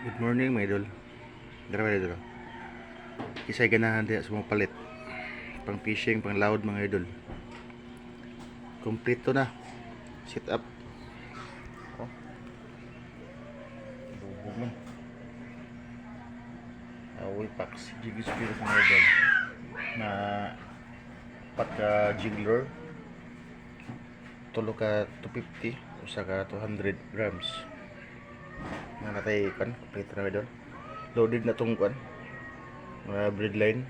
Good morning, mga idol. Grabe, idol. Isa'y ganahan diya sa mga palit. Pang fishing, pang loud, mga idol. Kompleto na. Sit up. Oh. Bubog na. Away packs. Jiggy spirit, mga idol. Na pagka jiggler. Tulo ka 250. Usa ka 200 grams. Nga natay kan. Kompleto na, mga idol. Loaded na tong kan. Mga breadline.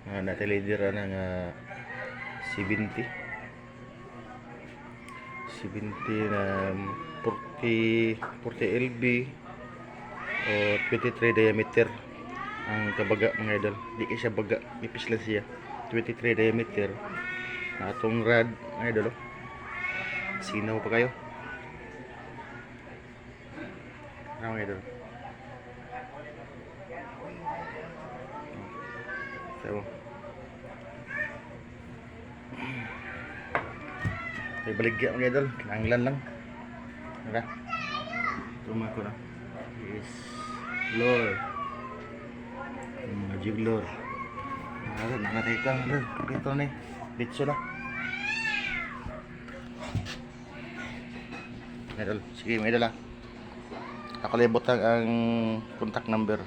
Nga natay leader na nga 70 na 40 LB o 23 diameter ang kabaga, mga idol. Di kay siya baga, ipis lang siya. 23 diameter na atong rod, mga idol. Sinaw pa kayo, mga idol. Tayo. Ay baligya, mga idol. Kinanglan lang. Naka. Tumako na. Is lure. Magic lure. Nakatay ka. Dito na. Bitso na. Mga idol. Sige, mga idol. Ako libot ang contact number.